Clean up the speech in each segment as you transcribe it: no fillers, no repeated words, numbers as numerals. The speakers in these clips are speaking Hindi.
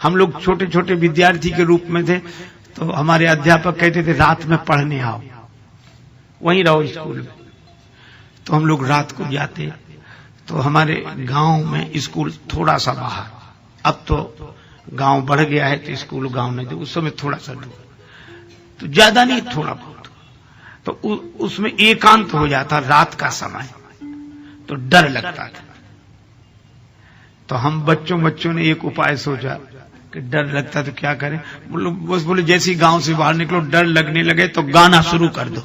हम लोग छोटे छोटे विद्यार्थी के रूप में थे, तो हमारे अध्यापक कहते थे रात में पढ़ने आओ, वहीं रहो स्कूल में। तो हम लोग रात को जाते। तो हमारे गांव में स्कूल थोड़ा सा बाहर, अब तो गांव बढ़ गया है तो स्कूल गांव नहीं थे, उस समय थोड़ा सा दूर, तो ज्यादा नहीं थोड़ा बहुत। तो उसमें एकांत हो जाता रात का समय, तो डर लगता था। तो हम बच्चों ने एक उपाय सोचा कि डर लगता तो क्या करें। बस बोले जैसे ही गांव से बाहर निकलो डर लगने लगे तो गाना शुरू कर दो,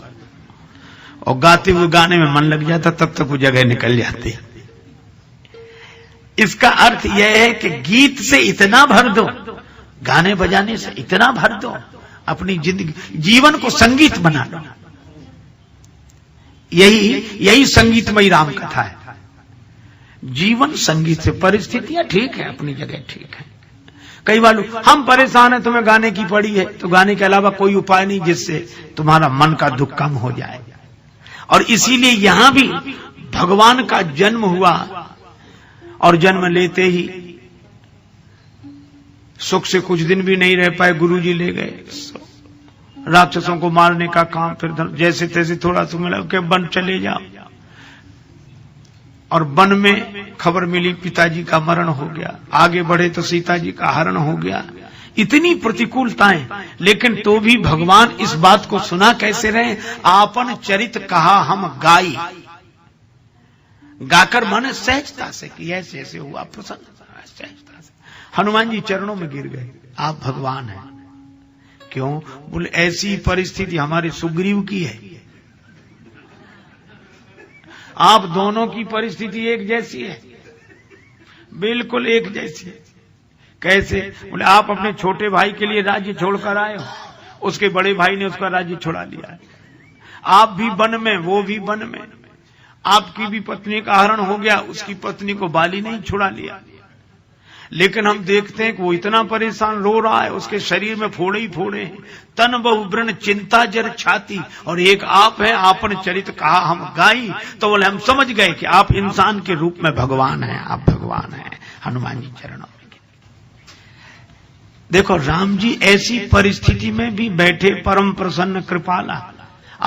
और गाते हुए गाने में मन लग जाता, तब तक वो जगह निकल जाती। इसका अर्थ यह है कि गीत से इतना भर दो, गाने बजाने से इतना भर दो, अपनी जिंदगी जीवन को संगीत बना लो। यही संगीतमयी राम कथा है। जीवन संगीत से, परिस्थितियां ठीक है, अपनी जगह ठीक है। कई बार हम परेशान हैं, तुम्हें गाने की पड़ी है, तो गाने के अलावा कोई उपाय नहीं जिससे तुम्हारा मन का दुख कम हो जाए। और इसीलिए यहां भी भगवान का जन्म हुआ, और जन्म लेते ही सुख से कुछ दिन भी नहीं रह पाए, गुरुजी ले गए राक्षसों को मारने का काम। फिर जैसे तैसे थोड़ा सा मिला कि वन चले जाओ, और वन में खबर मिली पिताजी का मरण हो गया। आगे बढ़े तो सीता जी का हरण हो गया। इतनी प्रतिकूलताएं, लेकिन तो भी भगवान इस बात को सुना कैसे रहे, आपन चरित कहा हम गाई। गाकर माने सहजता से कि ऐसे ऐसे हुआ, प्रसन्नता सहजता से। हनुमान जी चरणों में गिर गए, आप भगवान हैं। क्यों? बोले ऐसी परिस्थिति हमारे सुग्रीव की है, आप दोनों की परिस्थिति एक जैसी है, बिल्कुल एक जैसी है। कैसे? बोले आप अपने छोटे भाई के लिए राज्य छोड़कर आए हो, उसके बड़े भाई ने उसका राज्य छुड़ा लिया है। आप भी वन में, वो भी वन में, आपकी भी पत्नी का हरण हो गया, उसकी पत्नी को बाली नहीं छुड़ा लिया। लेकिन हम देखते हैं कि वो इतना परेशान रो रहा है, उसके शरीर में फोड़े ही फोड़े हैं, तन बहु व्रण चिंता जर छाती, और एक आप हैं, आपन चरित कहा हम गाई। तो बोले हम समझ गए कि आप इंसान के रूप में भगवान हैं, आप भगवान हैं। हनुमान जी चरणों में देखो, राम जी ऐसी परिस्थिति में भी बैठे परम प्रसन्न कृपाला,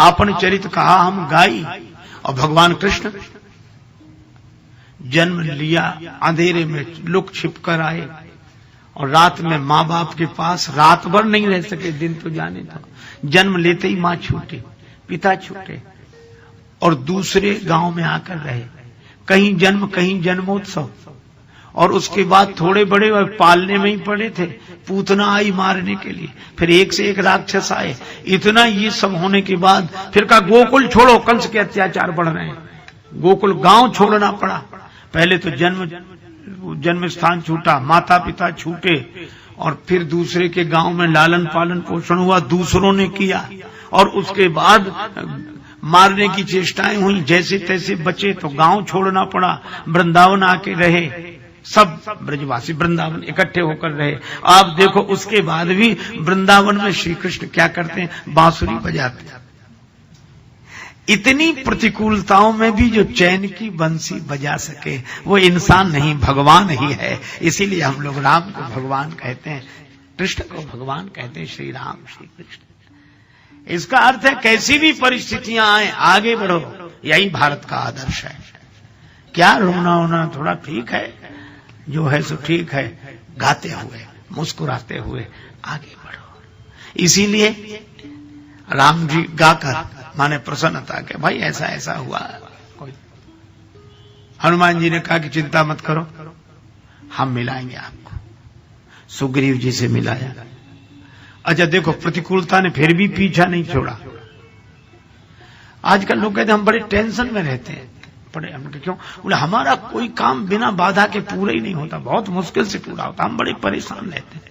आपन चरित कहा हम गाई। और भगवान कृष्ण जन्म लिया, अंधेरे में लुक छिप कर आए, और रात में माँ बाप के पास रात भर नहीं रह सके, दिन तो जाने दो। जन्म लेते ही माँ छूटे, पिता छूटे, और दूसरे गांव में आकर रहे, कहीं जन्म कहीं जन्मोत्सव। और उसके बाद थोड़े बड़े और पालने में ही पड़े थे, पूतना आई मारने के लिए, फिर एक से एक राक्षस आए। इतना ये सब होने के बाद फिर कहा गोकुल छोड़ो, कंस के अत्याचार बढ़ रहे हैं, गोकुल गांव छोड़ना पड़ा। पहले तो जन्म स्थान छूटा, माता पिता छूटे, और फिर दूसरे के गांव में लालन पालन पोषण हुआ, दूसरों ने किया, और उसके बाद मारने की चेष्टाएं हुई। जैसे तैसे बचे तो गांव छोड़ना पड़ा, वृंदावन आके रहे, सब ब्रजवासी वृंदावन इकट्ठे होकर रहे। आप देखो उसके बाद भी वृंदावन में श्री कृष्ण क्या करते हैं, बांसुरी बजाते हैं। इतनी प्रतिकूलताओं में भी जो चैन की बंसी बजा सके वो इंसान नहीं, भगवान ही है। इसीलिए हम लोग राम को भगवान कहते हैं, कृष्ण को भगवान कहते हैं, श्री राम श्री कृष्ण। इसका अर्थ है कैसी भी परिस्थितियां आए आगे बढ़ो, यही भारत का आदर्श है। क्या रोना होना थोड़ा ठीक है, जो है सो ठीक है, गाते हुए मुस्कुराते हुए आगे बढ़ो। इसीलिए राम जी गाकर माने प्रसन्नता के भाई ऐसा ऐसा हुआ। कोई हनुमान जी ने कहा कि चिंता मत करो, हम मिलाएंगे आपको। सुग्रीव जी से मिलाया। अच्छा देखो, प्रतिकूलता ने फिर भी पीछा नहीं छोड़ा। आजकल लोग कहते हैं हम बड़े टेंशन में रहते हैं, बड़े हम क्यों? बोले हमारा कोई काम बिना बाधा के पूरा ही नहीं होता, बहुत मुश्किल से पूरा होता, हम बड़े परेशान रहते हैं।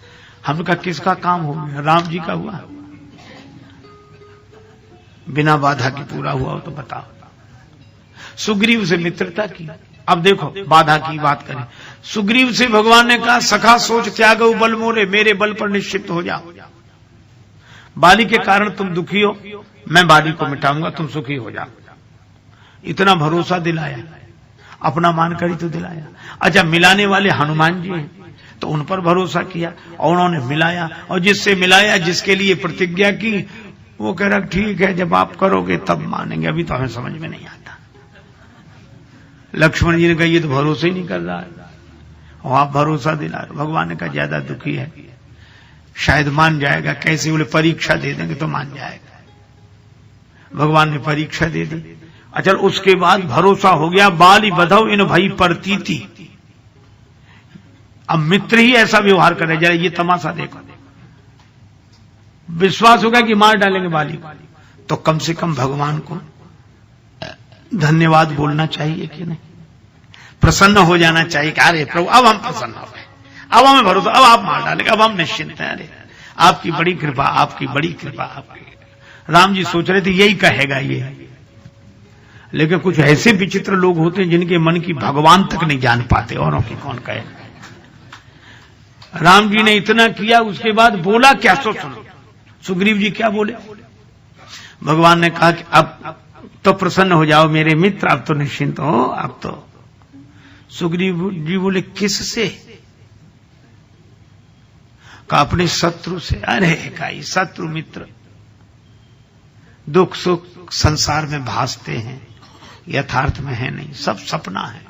हमने कहा किसका काम हो गया? राम जी का हुआ, बिना बाधा के पूरा हुआ हो तो बताओ। सुग्रीव से मित्रता की। अब देखो बाधा की बात करें, सुग्रीव से भगवान ने कहा सखा सोच त्यागो बल मोरे, मेरे बल पर निश्चित हो जाओ। बाली के कारण तुम दुखी हो, मैं बाली को मिटाऊंगा, तुम सुखी हो जाओ। इतना भरोसा दिलाया, अपना मानकर ही तो दिलाया। अच्छा मिलाने वाले हनुमान जी हैं, तो उन पर भरोसा किया और उन्होंने मिलाया, और जिससे मिलाया, जिसके लिए प्रतिज्ञा की, वो कह रहा ठीक है जब आप करोगे तब मानेंगे, अभी तो हमें समझ में नहीं आता। लक्ष्मण जी ने कहा ये तो भरोसा ही नहीं कर रहा है, और आप भरोसा दिला रहे। भगवान ने कहा ज्यादा दुखी है, शायद मान जाएगा। कैसे? बोले परीक्षा दे देंगे तो मान जाएगा। भगवान ने परीक्षा दे दी। अच्छा, उसके बाद भरोसा हो गया। बाली बधव इन भई प्रतीति, अब मित्र ही ऐसा व्यवहार करे, जरा ये तमाशा देखो। विश्वास होगा कि मार डालेंगे बाली, तो कम से कम भगवान को धन्यवाद बोलना चाहिए कि नहीं? प्रसन्न हो जाना चाहिए कि अरे प्रभु अब हम प्रसन्न हो गए, अब हमें भरोसा, अब आप मार डालेंगे, अब हम निश्चिंत हैं। अरे आपकी बड़ी कृपा, आपकी बड़ी कृपा, आपकी। राम जी सोच रहे थे यही कहेगा ये, लेकिन कुछ ऐसे विचित्र लोग होते हैं जिनके मन की भगवान तक नहीं जान पाते, औरों की कौन कहे। राम जी ने इतना किया, उसके बाद बोला क्या? सो सुनो सुग्रीव जी क्या बोले। भगवान ने कहा कि अब तो प्रसन्न हो जाओ मेरे मित्र, अब तो निश्चिंत हो, अब तो। सुग्रीव जी बोले किससे? कहा अपने शत्रु से। अरे काई शत्रु मित्र दुख सुख संसार में भासते हैं, यथार्थ में है नहीं, सब सपना है।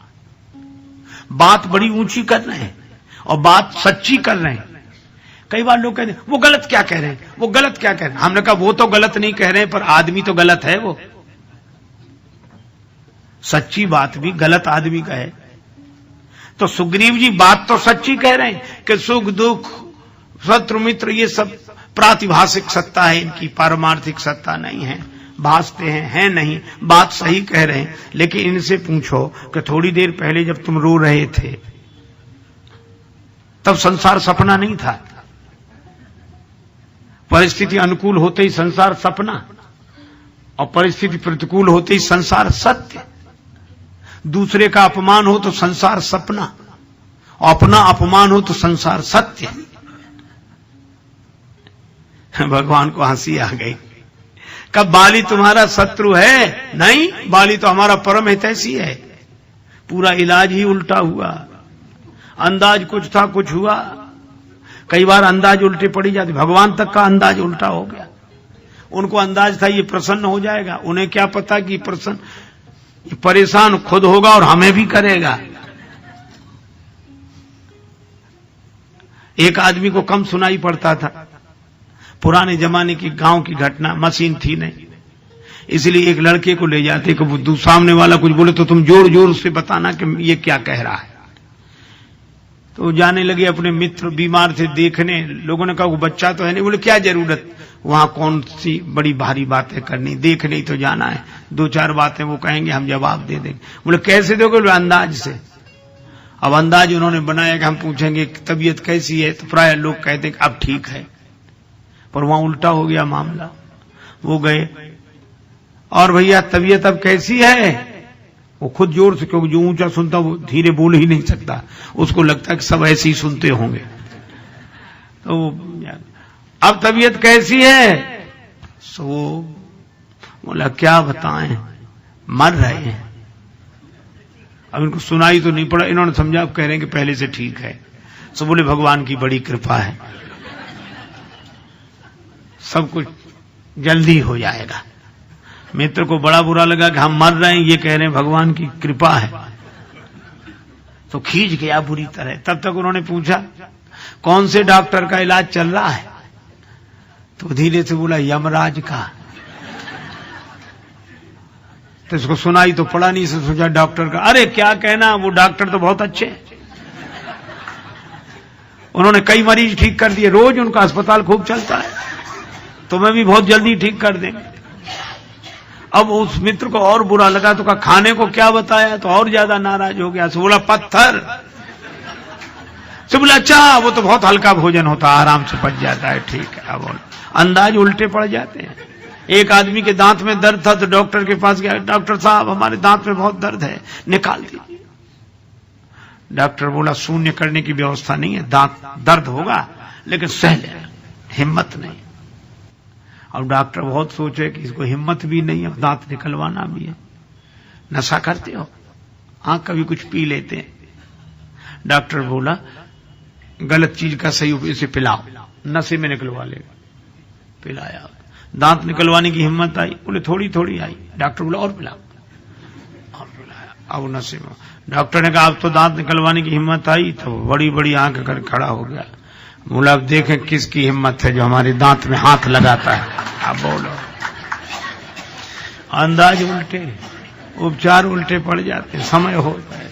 बात बड़ी ऊंची कर रहे हैं और बात सच्ची कर रहे हैं। कई बार लोग कहते हैं वो गलत क्या कह रहे हैं, वो गलत क्या कह रहे हैं। हमने कहा वो तो गलत नहीं कह रहे हैं, पर आदमी तो गलत है। वो सच्ची बात भी गलत आदमी का है। तो सुग्रीव जी बात तो सच्ची कह रहे हैं कि सुख दुख शत्रु मित्र ये सब प्रातिभाषिक सत्ता है, इनकी पारमार्थिक सत्ता नहीं है, भासते हैं नहीं, बात सही कह रहे हैं। लेकिन इनसे पूछो कि थोड़ी देर पहले जब तुम रो रहे थे तब संसार सपना नहीं था? परिस्थिति अनुकूल होते ही संसार सपना, और परिस्थिति प्रतिकूल होते ही संसार सत्य। दूसरे का अपमान हो तो संसार सपना, और अपना अपमान हो तो संसार सत्य। भगवान को हंसी आ गई। कब बाली तुम्हारा शत्रु है? नहीं, बाली तो हमारा परम हितैषी है। पूरा इलाज ही उल्टा हुआ। अंदाज कुछ था, कुछ हुआ। कई बार अंदाज उल्टे पड़ी जाती, भगवान तक का अंदाज उल्टा हो गया। उनको अंदाज था ये प्रसन्न हो जाएगा, उन्हें क्या पता कि प्रसन्न परेशान खुद होगा और हमें भी करेगा। एक आदमी को कम सुनाई पड़ता था, पुराने जमाने की गांव की घटना, मशीन थी नहीं, इसलिए एक लड़के को ले जाते कि वो सामने वाला कुछ बोले तो तुम जोर जोर से बताना कि ये क्या कह रहा है। तो जाने लगे अपने मित्र बीमार थे देखने। लोगों ने कहा वो बच्चा तो है नहीं। बोले क्या जरूरत, वहां कौन सी बड़ी भारी बातें करनी, देखने ही तो जाना है, दो चार बातें वो कहेंगे हम जवाब दे देंगे। बोले कैसे दोगे? बोले अंदाज से। अब अंदाज उन्होंने बनाया कि हम पूछेंगे तबीयत कैसी है, तो प्राय लोग कहते कि अब ठीक है, पर वहां उल्टा हो गया मामला। वो गए और भैया तबीयत अब कैसी है? वो खुद जोर से, क्योंकि जो ऊंचा सुनता वो धीरे बोल ही नहीं सकता, उसको लगता है कि सब ऐसे ही सुनते होंगे। तो अब तबीयत कैसी है? सो बोला क्या बताएं, मर रहे हैं। अब इनको सुनाई तो नहीं पड़ा, इन्होंने समझा अब कह रहे हैं कि पहले से ठीक है। सो बोले भगवान की बड़ी कृपा है, सब कुछ जल्दी हो जाएगा। मित्र को बड़ा बुरा लगा कि हम मर रहे हैं, ये कह रहे हैं भगवान की कृपा है, तो खींच गया बुरी तरह। तब तक उन्होंने पूछा कौन से डॉक्टर का इलाज चल रहा है? तो धीरे से बोला यमराज का। तो इसको सुनाई तो पड़ा नहीं, से सोचा डॉक्टर का। अरे क्या कहना, वो डॉक्टर तो बहुत अच्छे हैं, उन्होंने कई मरीज ठीक कर दिए, रोज उनका अस्पताल खूब चलता है, तुम्हें भी बहुत जल्दी ठीक कर देंगे। अब उस मित्र को और बुरा लगा, तो कहा खाने को क्या बताया, तो और ज्यादा नाराज हो गया। तो बोला पत्थर। तो बोला अच्छा वो तो बहुत हल्का भोजन होता, आराम से पच जाता है, ठीक है। अब अंदाज उल्टे पड़ जाते हैं। एक आदमी के दांत में दर्द था तो डॉक्टर के पास गया, डॉक्टर साहब हमारे दांत में बहुत दर्द है, निकाल दीजिए। डॉक्टर बोला शून्य करने की व्यवस्था नहीं है, दांत दर्द होगा लेकिन सह ले, हिम्मत नहीं। और डॉक्टर बहुत सोचे कि इसको हिम्मत भी नहीं है, दांत निकलवाना भी है। नशा करते हो? हाँ, कभी कुछ पी लेते हैं। डॉक्टर बोला गलत चीज का सही इसे पिलाओ, नशे में निकलवा लेगा। पिलाया, दांत निकलवाने की हिम्मत आई, बोले थोड़ी थोड़ी आई। डॉक्टर बोला और पिलाओ, और पिलाया। अब नशे में डॉक्टर ने कहा अब तो दांत निकलवाने की हिम्मत आई, तो बड़ी बड़ी आंख कर खड़ा हो गया। बोला अब देखें किसकी हिम्मत है जो हमारे दांत में हाथ लगाता है। अब बोलो, अंदाज उल्टे, उपचार उल्टे पड़ जाते, समय होता है।